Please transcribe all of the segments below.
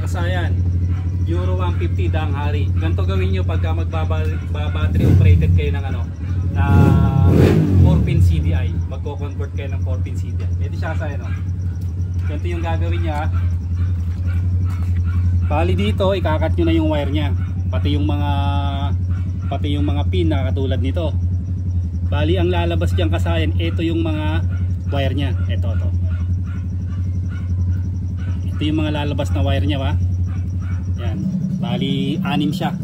kasayan, Euro 150 daang hari. Ganito gawin nyo pagka magba-battery operated kayo ng ano, na 4-pin CDI. Magko-convert kayo ng 4-pin CDI. Ito siya kasayan, no? Ganito yung gagawin niya. Bali dito, ikakat nyo na yung wire nya. Pati yung mga pin na katulad nito. Bali ang lalabas dyan kasayan, ito yung mga wire nya. Ito. Ito yung mga lalabas na wire nya, ba? Yan. Bali 6 siya.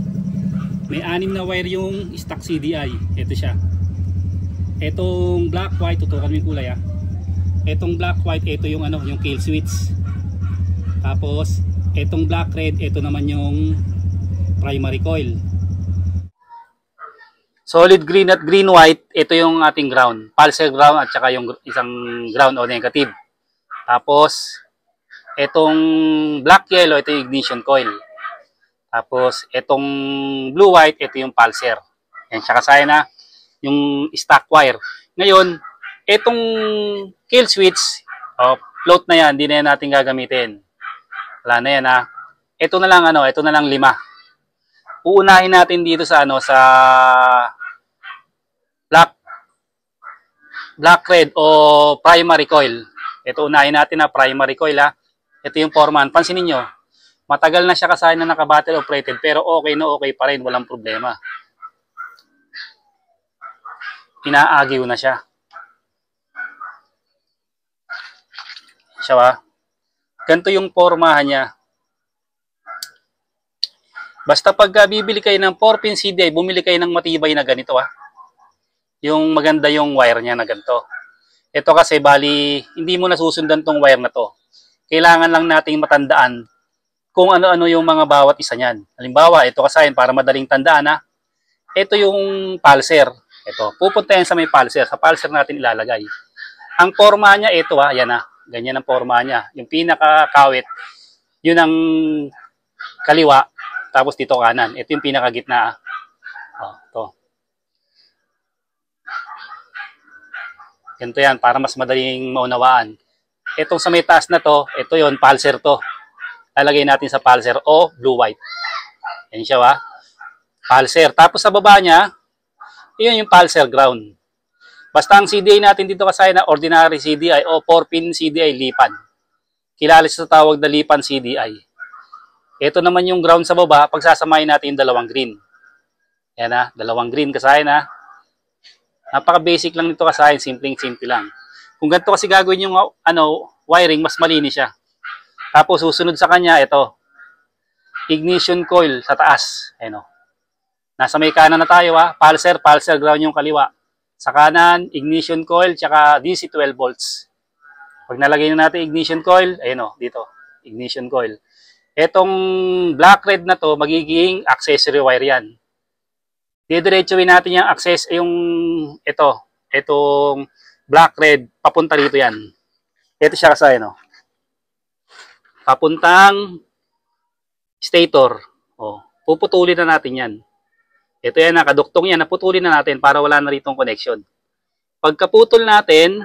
May 6 na wire yung stock CDI. Ito siya. Etong black white, tutukan mo yung kulay, ha. Etong black white, ito yung ano, yung kill switch. Tapos etong black red, ito naman yung primary coil. Solid green at green white, ito yung ating ground. Pulsar ground at saka yung isang ground o negative. Tapos etong black yellow, ito yung ignition coil. Tapos etong blue white, ito yung pulsar. Yan siya kasayan na yung stock wire. Ngayon, etong kill switch, float na yan, hindi na yan natin gagamitin. Wala na yan, ha. Ito na lang ito na lang 5. Uunahin natin dito sa sa black red o primary coil. Ito unahin natin na primary coil, ha. Ito yung foreman. Pansinin niyo, matagal na siya kasayan na naka-battery operated pero okay na okay pa rin, walang problema. Inaagiw na siya. Siya, ba? Ganito yung pormahan niya. Basta pag bibili kayo ng 4-pin CDI, bumili kayo ng matibay na ganito, ha. Yung maganda yung wire niya na ganito. Ito kasi bali, hindi mo nasusundan tong wire na to. Kailangan lang nating matandaan kung ano-ano yung mga bawat isa niyan. Halimbawa, ito kasayan para madaling tandaan, ha. Ito yung pulsar. Ito, pupunta yan sa may pulsar. Sa pulsar natin ilalagay. Ang forma niya, ito, ha. Yan, ha. Ganyan ang forma niya. Yung pinakakawit, yun ang kaliwa. Tapos dito kanan. Ito yung pinakagitna. Ito. Ganito yan, para mas madaling maunawaan. Itong sa may taas na to, ito yun, pulsar to. Lalagay natin sa pulsar o blue-white. Yan siya, ba? Pulsar. Tapos sa baba niya, yun yung pulsar ground. Basta ang CDI natin dito kasi na ordinary CDI o 4-pin CDI lipan. Kilala sa tawag na lipan CDI. Ito naman yung ground sa baba, pagsasamahin natin yung dalawang green. Yan, ha, dalawang green kasayan, ha. Napaka-basic lang nito kasayan, simple lang. Kung ganito kasi gagawin yung wiring, mas malinis siya. Tapos susunod sa kanya, ito. Ignition coil sa taas. Ayan, o. Nasa may kanan na tayo, ha. Pulsar ground yung kaliwa. Sa kanan, ignition coil, tsaka DC 12 volts. Pag nalagay na natin ignition coil, ayan, o, dito, ignition coil. Etong black red na to, magiging accessory wire yan. Didiretsuin natin yung itong black red, papunta rito yan. Ito siya kasi, no? Papuntang stator. Puputulin na natin yan. Ito yan, nakaduktong yan, naputulin na natin para wala na ritong connection. Pagkaputol natin,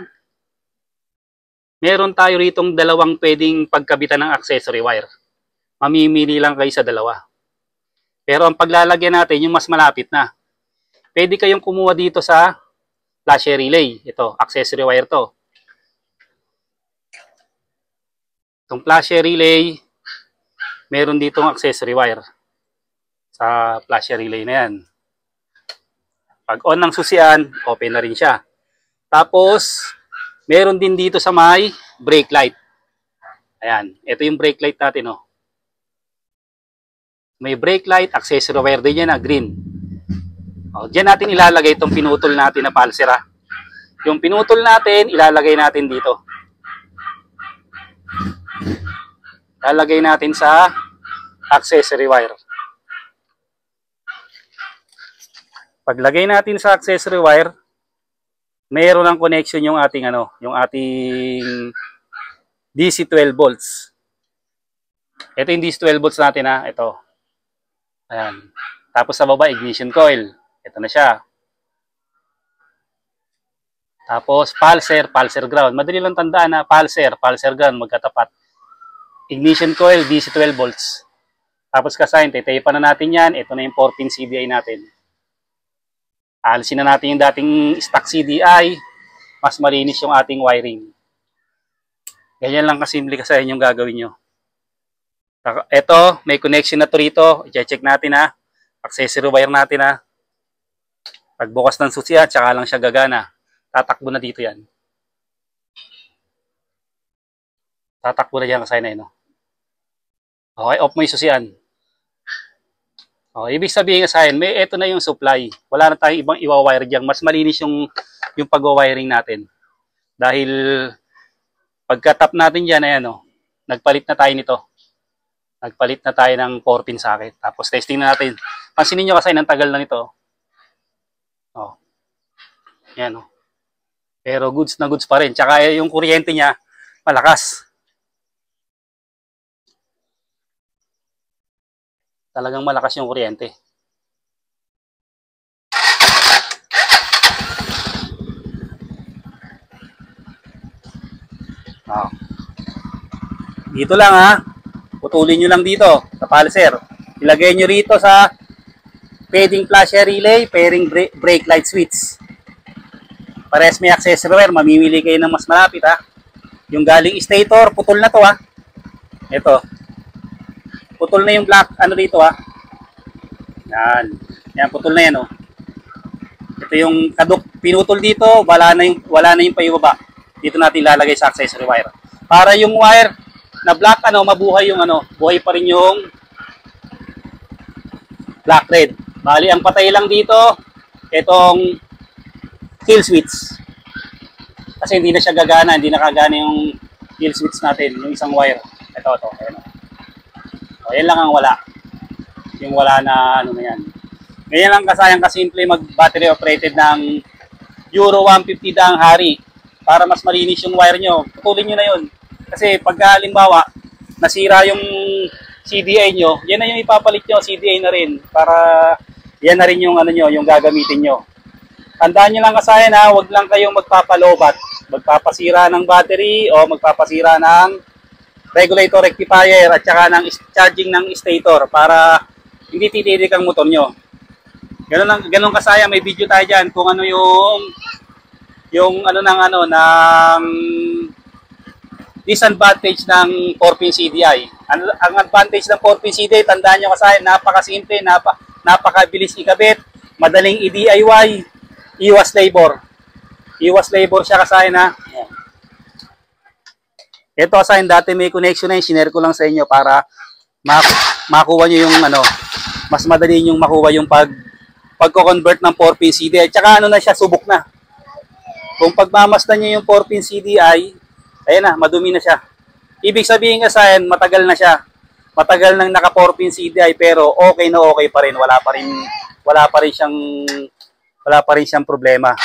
meron tayo ritong dalawang pwedeng pagkabitan ng accessory wire. Mamimili lang kayo sa dalawa. Pero ang paglalagyan natin, yung mas malapit na. Pwede kayong kumuha dito sa flasher relay. Ito, accessory wire to. Itong flasher relay, meron ditong accessory wire. Sa flasher relay na yan. Pag on ng susian, open na rin siya. Tapos, meron din dito sa may brake light. Ayan, ito yung brake light natin, oh. May brake light, accessory wire din yan na green. Diyan natin ilalagay itong pinutol natin na pulsar, ha. Yung pinutol natin, ilalagay natin dito. Ilalagay natin sa accessory wire. Paglagay natin sa accessory wire, mayroon ng connection yung ating yung ating DC 12 volts. Ito yung DC 12 volts natin, ha. Ito. Ayan. Tapos sa baba, ignition coil. Ito na siya. Tapos pulsar ground. Madali lang tandaan na pulsar ground magkatapat. ignition coil, DC 12 volts. Tapos kasayin, titayipan na natin yan. Ito na yung 4-pin CDI natin. Alisin na natin yung dating stock CDI. Mas malinis yung ating wiring. Ganyan lang kasimple kasayin yung gagawin nyo. Ito, may connection na to rito. I-check natin ha. Accessory wire natin ha. Pagbukas ng susi tsaka lang siya gagana. Tatakbo na dito yan. Tatakbo na dyan kasayin na yun. Okay, off mo yung susian. Okay, ibig sabihin kasayin, ito na yung supply. Wala na tayong ibang iwa-wire dyan. Mas malinis yung pag-wiring natin. Dahil pagka-tap natin dyan, ayan o, nagpalit na tayo nito. Nagpalit na tayo ng 4-pin socket. Tapos testing na natin. Pansinin nyo kasi ng tagal na nito. Oh. Yan oh. Pero goods na goods pa rin. Tsaka yung kuryente niya, malakas. Talagang malakas yung kuryente. Oh. Dito lang ha. Putulin nyo lang dito sa pulser. Ilagay nyo rito sa pairing flasher relay, pairing brake light switch. Pares may accessory wire, mamimili kayo ng mas malapit ha. Yung galing stator, putol na to ha. Ito. Putol na yung black, ano dito ha. Yan. Yan, putol na yan oh. Ito yung kaduk, pinutol dito, wala na yung paibaba. Dito natin lalagay sa accessory wire. Para yung wire na black, mabuhay yung buhay pa rin yung black red. Bali, ang patay lang dito, itong kill switch. Kasi hindi na siya gagana, hindi nakagana yung kill switch natin, yung isang wire. Ito, ayan. O, yan lang ang wala. Yung wala na, na yan. Ngayon lang kasayang kasimple mag-battery operated ng Euro 150 daang hari. Para mas malinis yung wire nyo. Putulin nyo na yun. Kasi pagka halimbawa, nasira yung CDI nyo, yan na yung ipapalit nyo, CDI na rin. Para yan na rin yung yung gagamitin nyo. Tandaan nyo lang kasayan ha, huwag lang kayong magpapalobat. Magpapasira ng battery o magpapasira ng regulator rectifier at saka ng charging ng stator para hindi titirik ang motor nyo. Ganun kasaya, may video tayo dyan kung ano yung ng disadvantage ng 4-pin CDI. Ang advantage ng 4-pin CDI, tandaan nyo kasi, napakasimple, napakabilis ikabit, madaling i-DIY, iwas labor. Iwas labor siya kasi na. Ito kasi dati may connection na yun, sinare ko lang sa inyo para makuha nyo yung mas madali yung makuha yung pagko-convert ng 4-pin CDI. Tsaka na siya, subok na. Kung pagmamasdan nyo yung 4-pin CDI, ayan na, madumi na siya. Ibig sabihin kasi matagal na siya. Matagal nang naka 4-pin CDI pero okay na okay pa rin. Wala pa rin siyang problema.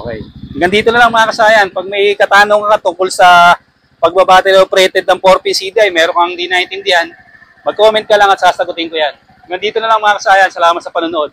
Okay. Hanggang dito na lang mga kasayan. Pag may katanungan ka tungkol sa pagbabattery operated ng 4-pin CDI, meron kang hindi naintindihan, mag-comment ka lang at sasagutin ko yan. Hanggang dito na lang mga kasayan. Salamat sa panonood.